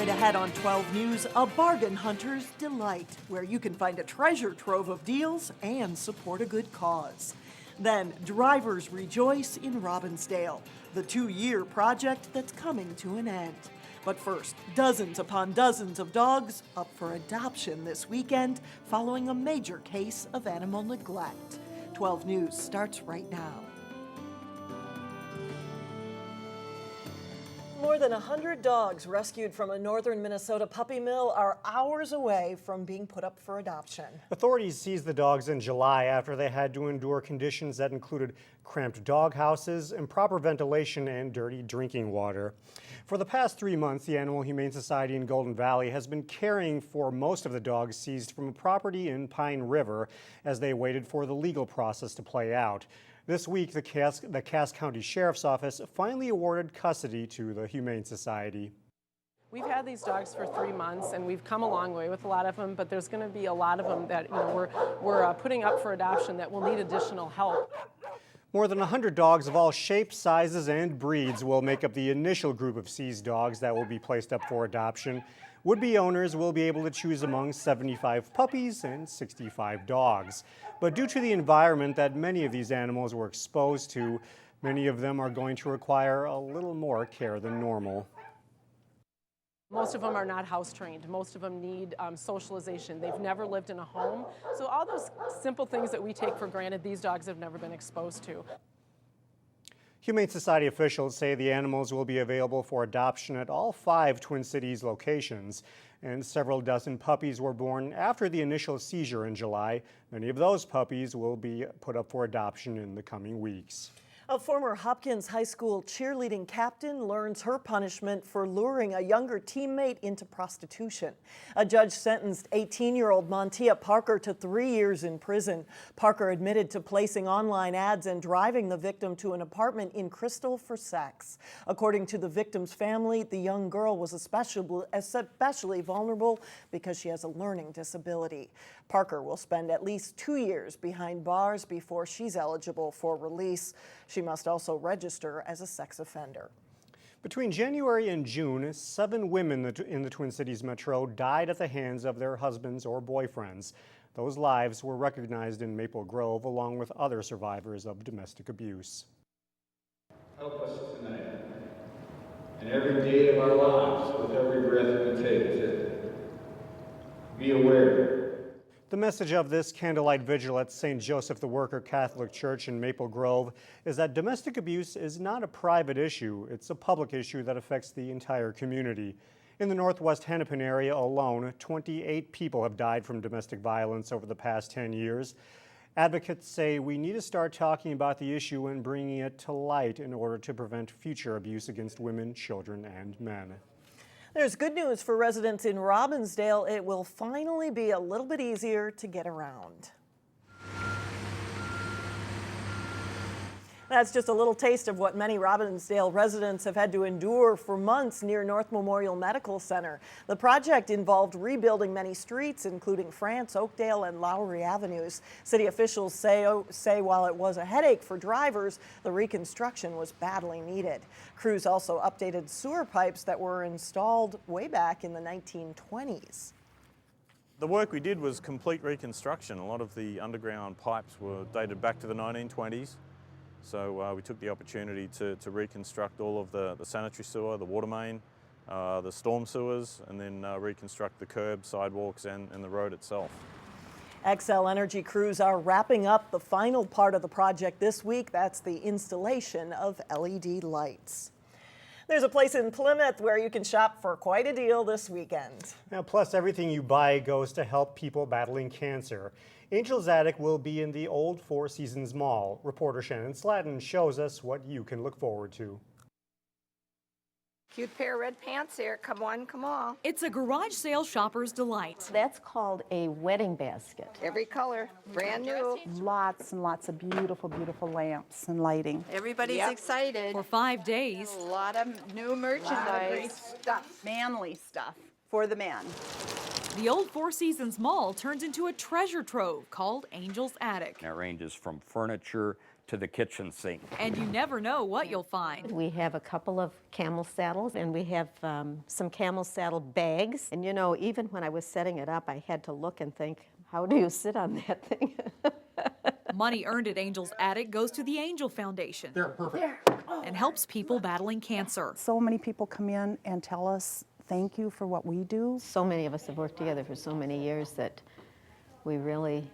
Straight ahead on 12 News, a bargain hunter's delight, where you can find a treasure trove of deals and support a good cause. Then, drivers rejoice in Robbinsdale, the 2-year project that's coming to an end. But first, dozens upon dozens of dogs up for adoption this weekend following a major case of animal neglect. 12 News starts right now. More than 100 dogs rescued from a northern Minnesota puppy mill are hours away from being put up for adoption. Authorities seized the dogs in July after they had to endure conditions that included cramped dog houses, improper ventilation, and dirty drinking water. For the past 3 months, the Animal Humane Society in Golden Valley has been caring for most of the dogs seized from a property in Pine River as they waited for the legal process to play out. This week, the Cass County Sheriff's Office finally awarded custody to the Humane Society. We've had these dogs for 3 months, and we've come a long way with a lot of them, but there's going to be a lot of them that we're putting up for adoption that will need additional help. More than 100 dogs of all shapes, sizes, and breeds will make up the initial group of seized dogs that will be placed up for adoption. Would-be owners will be able to choose among 75 puppies and 65 dogs. But due to the environment that many of these animals were exposed to, many of them are going to require a little more care than normal. Most of them are not house trained. Most of them need socialization. They've never lived in a home. So all those simple things that we take for granted, these dogs have never been exposed to. Humane Society officials say the animals will be available for adoption at all 5 Twin Cities locations, and several dozen puppies were born after the initial seizure in July. Many of those puppies will be put up for adoption in the coming weeks. A former Hopkins High School cheerleading captain learns her punishment for luring a younger teammate into prostitution. A judge sentenced 18-year-old Montia Parker to 3 years in prison. Parker admitted to placing online ads and driving the victim to an apartment in Crystal for sex. According to the victim's family, the young girl was especially vulnerable because she has a learning disability. Parker will spend at least 2 years behind bars before she's eligible for release. She must also register as a sex offender. Between January and June, 7 women in the Twin Cities metro died at the hands of their husbands or boyfriends. Those lives were recognized in Maple Grove along with other survivors of domestic abuse. Help us tonight and every day of our lives with every breath we take. Be aware. The message of this candlelight vigil at St. Joseph the Worker Catholic Church in Maple Grove is that domestic abuse is not a private issue. It's a public issue that affects the entire community. In the Northwest Hennepin area alone, 28 people have died from domestic violence over the past 10 years. Advocates say we need to start talking about the issue and bringing it to light in order to prevent future abuse against women, children, and men. There's good news for residents in Robbinsdale. It will finally be a little bit easier to get around. That's just a little taste of what many Robbinsdale residents have had to endure for months near North Memorial Medical Center. The project involved rebuilding many streets, including France, Oakdale, and Lowry Avenues. City officials say while it was a headache for drivers, the reconstruction was badly needed. Crews also updated sewer pipes that were installed way back in the 1920s. The work we did was complete reconstruction. A lot of the underground pipes were dated back to the 1920s. So we took the opportunity to reconstruct all of the sanitary sewer, the water main, the storm sewers, and then reconstruct the curb, sidewalks, and the road itself. XL Energy crews are wrapping up the final part of the project this week. That's the installation of LED lights. There's a place in Plymouth where you can shop for quite a deal this weekend. Now, plus everything you buy goes to help people battling cancer. Angel's Attic will be in the old Four Seasons Mall. Reporter Shannon Slatton shows us what you can look forward to. Cute pair of red pants here. Come on, come on. It's a garage sale shopper's delight. That's called a wedding basket. Every color, brand new. Lots and lots of beautiful, beautiful lamps and lighting. Everybody's excited. For 5 days. A lot of new merchandise. Stuff, manly stuff for the men. The old Four Seasons Mall turns into a treasure trove called Angel's Attic. It ranges from furniture to the kitchen sink. And you never know what you'll find. We have a couple of camel saddles, and we have some camel saddle bags. And you know, even when I was setting it up, I had to look and think, how do you sit on that thing? Money earned at Angel's Attic goes to the Angel Foundation. They're perfect. And helps people battling cancer. So many people come in and tell us thank you for what we do. So many of us have worked together for so many years that we really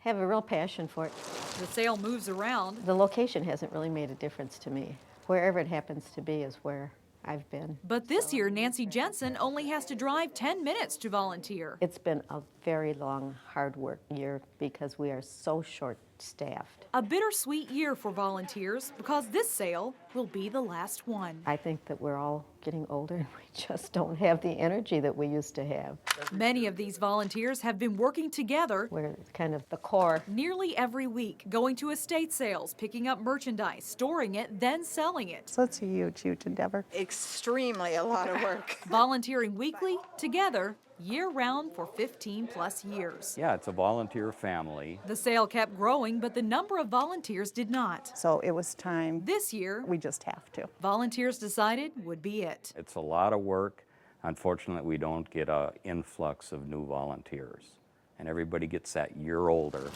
have a real passion for it. The sale moves around. The location hasn't really made a difference to me. Wherever it happens to be is where I've been. But this year, Nancy Jensen only has to drive 10 minutes to volunteer. It's been a very long, hard work year because we are so short-staffed. A bittersweet year for volunteers because this sale will be the last one. I think that we're all getting older and we just don't have the energy that we used to have. Many of these volunteers have been working together. We're kind of the core. Nearly every week, going to estate sales, picking up merchandise, storing it, then selling it. So it's a huge, huge endeavor. Extremely a lot of work. Volunteering weekly, together, year-round for 15-plus years. Yeah, it's a volunteer family. The sale kept growing, but the number of volunteers did not. So it was time. This year, We just have to. volunteers decided would be it. It's a lot of work. Unfortunately, we don't get an influx of new volunteers. And everybody gets that year older.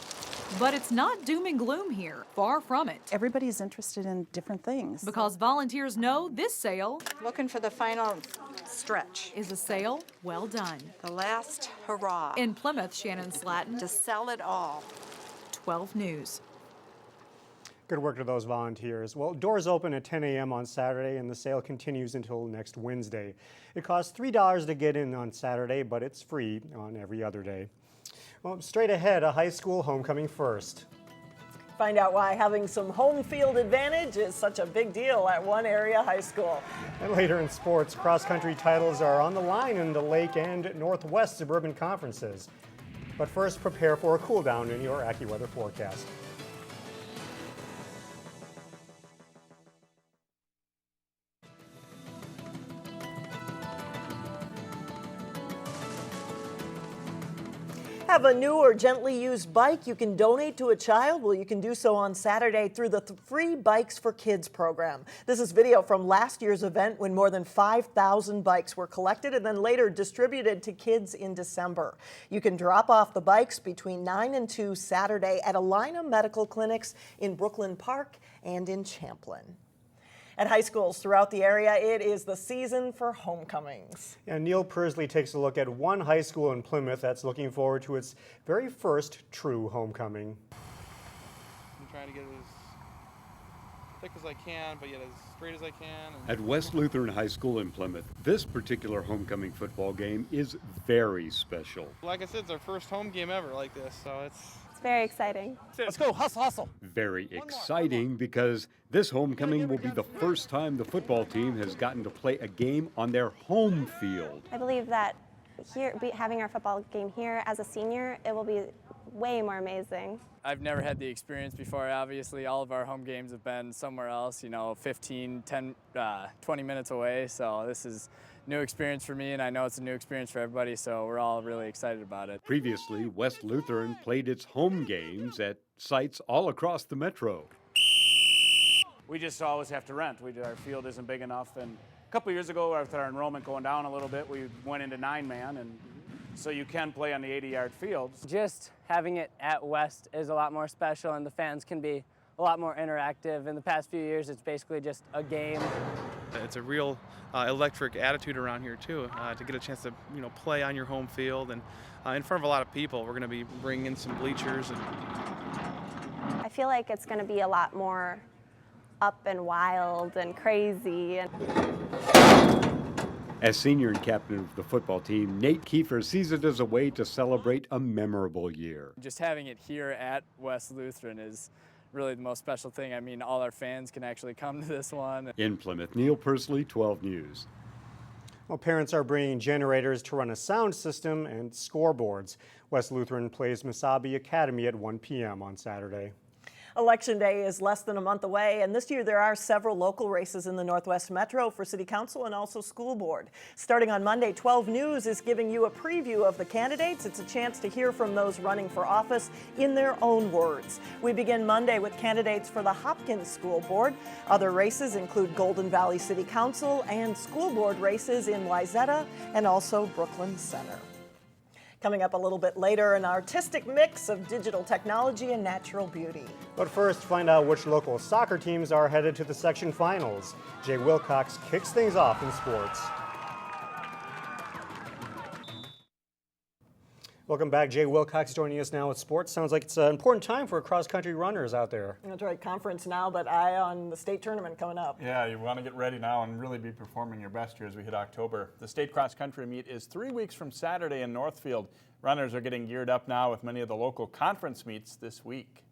But it's not doom and gloom here. Far from it. Everybody's interested in different things. Because volunteers know this sale Looking for the final stretch. is a sale well done. The last hurrah. In Plymouth, Shannon Slatton, To sell it all. 12 News. Good work to those volunteers. Well, doors open at 10 a.m. on Saturday, and the sale continues until next Wednesday. It costs $3 to get in on Saturday, but it's free on every other day. Well, straight ahead, a high school homecoming first. Find out why having some home field advantage is such a big deal at one area high school. And later in sports, cross-country titles are on the line in the Lake and Northwest Suburban conferences. But first, prepare for a cool down in your AccuWeather forecast. Have a new or gently used bike you can donate to a child? Well, you can do so on Saturday through the Free Bikes for Kids program. This is video from last year's event when more than 5,000 bikes were collected and then later distributed to kids in December. You can drop off the bikes between 9 and 2 Saturday at a line of medical clinics in Brooklyn Park and in Champlin. At high schools throughout the area, it is the season for homecomings. And Neil Persley takes a look at one high school in Plymouth that's looking forward to its very first true homecoming. I'm trying to get it as thick as I can, but yet as straight as I can. At West Lutheran High School in Plymouth, this particular homecoming football game is very special. Like I said, it's our first home game ever like this, so it's very exciting. Let's go, hustle, hustle. Very exciting because this homecoming will be the first time the football team has gotten to play a game on their home field. I believe that having our football game here as a senior, it will be way more amazing. I've never had the experience before. Obviously, all of our home games have been somewhere else, 15, 10, 20 minutes away. So this is new experience for me, and I know it's a new experience for everybody, so we're all really excited about it. Previously, West Lutheran played its home games at sites all across the metro. We just always have to rent. Our field isn't big enough, and a couple years ago, after our enrollment going down a little bit, we went into 9-man, and so you can play on the 80-yard fields. Just having it at West is a lot more special, and the fans can be a lot more interactive. In the past few years, it's basically just a game. It's a real electric attitude around here too, to get a chance to play on your home field and in front of a lot of people. We're going to be bringing in some bleachers. I feel like it's going to be a lot more up and wild and crazy. As senior and captain of the football team, Nate Kiefer sees it as a way to celebrate a memorable year. Just having it here at West Lutheran is really the most special thing. I mean, all our fans can actually come to this one. In Plymouth, Neil Persley, 12 News. Well, parents are bringing generators to run a sound system and scoreboards. West Lutheran plays Mesabi Academy at 1 p.m. on Saturday. Election Day is less than a month away, and this year there are several local races in the Northwest Metro for City Council and also School Board. Starting on Monday, 12 News is giving you a preview of the candidates. It's a chance to hear from those running for office in their own words. We begin Monday with candidates for the Hopkins School Board. Other races include Golden Valley City Council and School Board races in Wayzata and also Brooklyn Center. Coming up a little bit later, an artistic mix of digital technology and natural beauty. But first, find out which local soccer teams are headed to the section finals. Jay Wilcox kicks things off in sports. Welcome back. Jay Wilcox joining us now with sports. Sounds like it's an important time for cross-country runners out there. That's right, conference now, but eye on the state tournament coming up. Yeah, you want to get ready now and really be performing your best here as we hit October. The state cross-country meet is 3 weeks from Saturday in Northfield. Runners are getting geared up now with many of the local conference meets this week.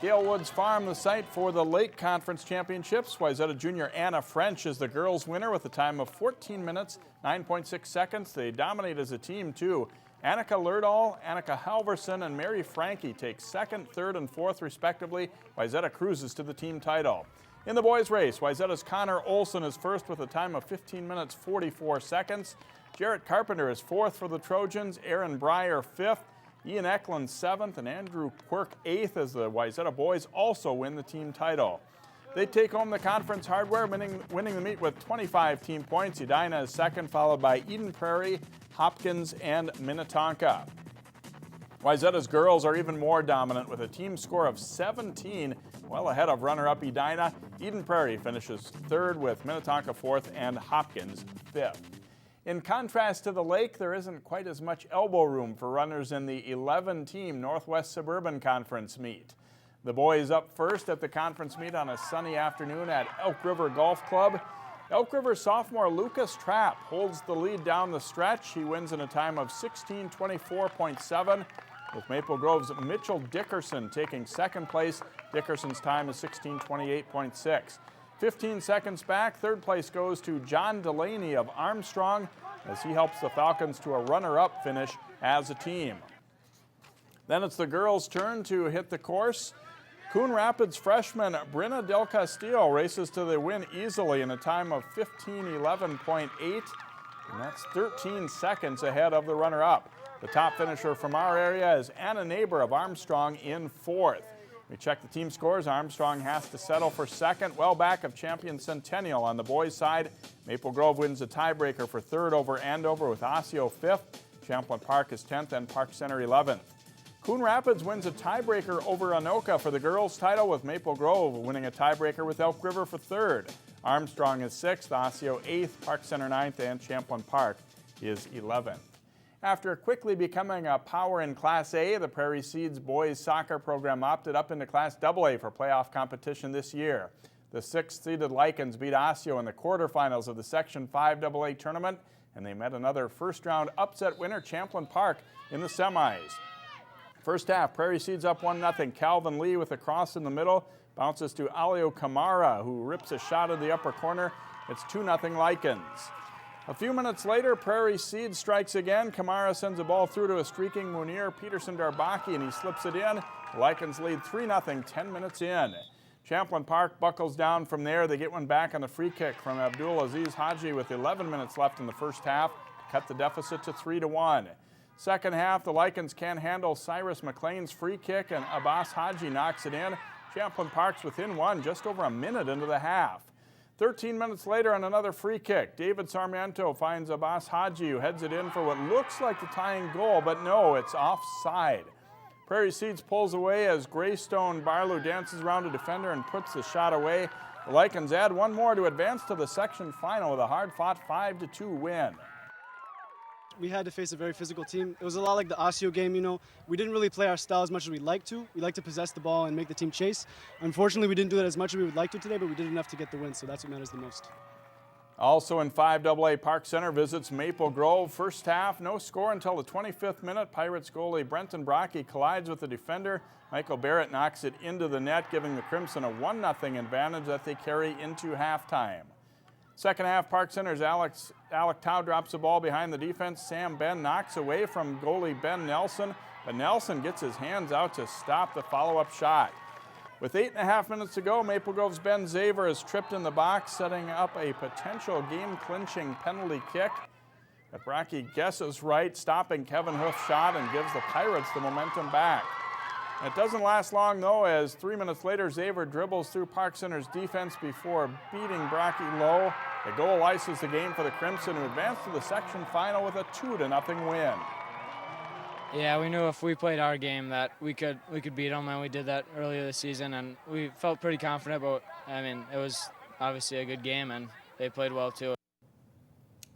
Gale Woods Farm, the site for the Lake Conference Championships. Wayzata junior Anna French is the girls' winner with a time of 14 minutes, 9.6 seconds. They dominate as a team, too. Annika Lerdahl, Annika Halverson, and Mary Frankie take second, third, and fourth, respectively. Wayzata cruises to the team title. In the boys' race, Wayzata's Connor Olson is first with a time of 15 minutes, 44 seconds. Jarrett Carpenter is fourth for the Trojans. Aaron Breyer, fifth. Ian Eklund, 7th, and Andrew Quirk, 8th, as the Wayzata boys also win the team title. They take home the conference hardware, winning the meet with 25 team points. Edina is second, followed by Eden Prairie, Hopkins, and Minnetonka. Wayzata's girls are even more dominant with a team score of 17, well ahead of runner-up Edina. Eden Prairie finishes third with Minnetonka 4th and Hopkins 5th. In contrast to the lake, there isn't quite as much elbow room for runners in the 11-team Northwest Suburban Conference meet. The boys up first at the conference meet on a sunny afternoon at Elk River Golf Club. Elk River sophomore Lucas Trapp holds the lead down the stretch. He wins in a time of 16:24.7, with Maple Grove's Mitchell Dickerson taking second place. Dickerson's time is 16:28.6. 15 seconds back, third place goes to John Delaney of Armstrong as he helps the Falcons to a runner-up finish as a team. Then it's the girls' turn to hit the course. Coon Rapids freshman Brenna Del Castillo races to the win easily in a time of 15:11.8, and that's 13 seconds ahead of the runner-up. The top finisher from our area is Anna Neighbor of Armstrong in fourth. We check the team scores. Armstrong has to settle for second, well back of champion Centennial. On the boys' side, Maple Grove wins a tiebreaker for third over Andover with Osseo 5th. Champlin Park is 10th and Park Center 11th. Coon Rapids wins a tiebreaker over Anoka for the girls' title, with Maple Grove winning a tiebreaker with Elk River for third. Armstrong is 6th, Osseo 8th, Park Center 9th, and Champlin Park is 11th. After quickly becoming a power in Class A, the Prairie Seeds boys soccer program opted up into Class AA for playoff competition this year. The 6th-seeded Lycans beat Osseo in the quarterfinals of the Section 5 AA tournament, and they met another first-round upset winner, Champlin Park, in the semis. First half, Prairie Seeds up 1-0. Calvin Lee with a cross in the middle bounces to Alio Kamara, who rips a shot in the upper corner. It's 2-0 Lycans. A few minutes later, Prairie Seed strikes again. Kamara sends a ball through to a streaking Munir Peterson Darbaki, and he slips it in. The Lycans lead 3-0, 10 minutes in. Champlin Park buckles down from there. They get one back on the free kick from Abdul Aziz Haji with 11 minutes left in the first half to cut the deficit to 3-1. Second half, the Lycans can't handle Cyrus McLean's free kick, and Abbas Haji knocks it in. Champlin Park's within one just over a minute into the half. 13 minutes later on another free kick, David Sarmiento finds Abbas Haji, who heads it in for what looks like the tying goal, but no, it's offside. Prairie Seeds pulls away as Greystone Barlow dances around a defender and puts the shot away. The Lycans add one more to advance to the section final with a hard-fought 5-2 win. We had to face a very physical team. It was a lot like the Osseo game, you know. We didn't really play our style as much as we'd like to. We like to possess the ball and make the team chase. Unfortunately, we didn't do that as much as we would like to today, but we did enough to get the win, so that's what matters the most. Also in 5AA, Park Center visits Maple Grove. First half, no score until the 25th minute. Pirates goalie Brenton Brocky collides with the defender. Michael Barrett knocks it into the net, giving the Crimson a 1-0 advantage that they carry into halftime. Second half, Park Center's Alec Tau drops the ball behind the defense. Sam Ben knocks away from goalie Ben Nelson. but Nelson gets his hands out to stop the follow-up shot. With 8.5 minutes to go, Maple Grove's Ben Zaver is tripped in the box, setting up a potential game-clinching penalty kick. But Brocky guesses right, stopping Kevin Hoof's shot and gives the Pirates the momentum back. It doesn't last long, though, as 3 minutes later, Zaver dribbles through Park Center's defense before beating Brocky low. The goal ices the game for the Crimson, who advanced to the section final with a 2-0 win. Yeah, we knew if we played our game that we could beat them, and we did that earlier this season, and we felt pretty confident. But I mean, it was obviously a good game, and they played well too.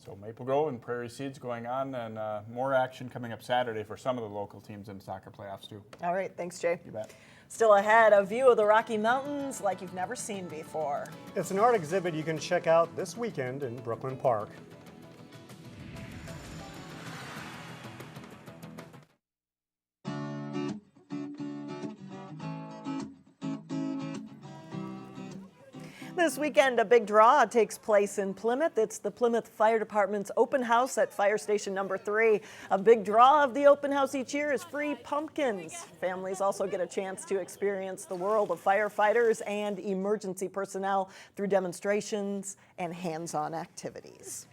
So Maple Grove and Prairie Seeds going on, and more action coming up Saturday for some of the local teams in soccer playoffs too. All right, thanks, Jay. You bet. Still ahead, a view of the Rocky Mountains like you've never seen before. It's an art exhibit you can check out this weekend in Brooklyn Park. This weekend, a big draw takes place in Plymouth. It's the Plymouth Fire Department's open house at Fire Station number 3. A big draw of the open house each year is free pumpkins. Families also get a chance to experience the world of firefighters and emergency personnel through demonstrations and hands-on activities.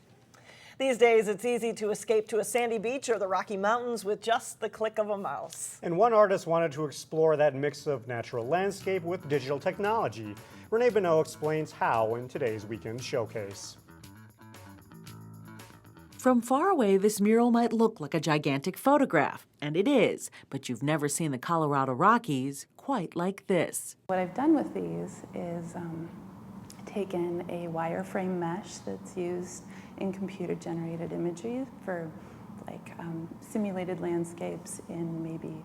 These days, it's easy to escape to a sandy beach or the Rocky Mountains with just the click of a mouse. And one artist wanted to explore that mix of natural landscape with digital technology. Renee Bonneau explains how in today's Weekend Showcase. From far away, this mural might look like a gigantic photograph, and it is, but you've never seen the Colorado Rockies quite like this. What I've done with these is taken a wireframe mesh that's used in computer-generated imagery for like simulated landscapes in maybe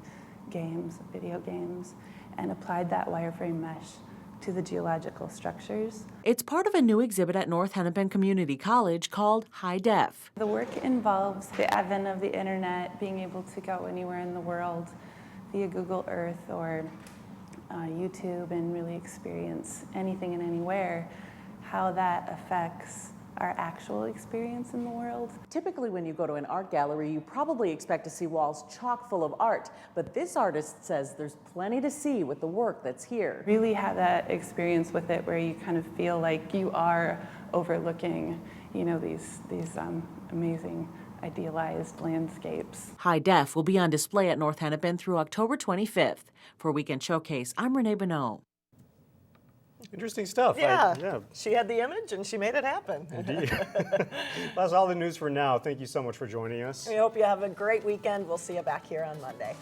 games, video games, and applied that wireframe mesh to the geological structures. It's part of a new exhibit at North Hennepin Community College called High Def. The work involves the advent of the internet, being able to go anywhere in the world via Google Earth or YouTube and really experience anything and anywhere, how that affects our actual experience in the world. Typically when you go to an art gallery, you probably expect to see walls chock full of art, but this artist says there's plenty to see with the work that's here. Really have that experience with it where you kind of feel like you are overlooking, you know, these amazing idealized landscapes. High Def will be on display at North Hennepin through October 25th. For Weekend Showcase, I'm Renee Bonneau. Interesting stuff. Yeah. She had the image and she made it happen. Indeed. That's all the news for now. Thank you so much for joining us. We hope you have a great weekend. We'll see you back here on Monday.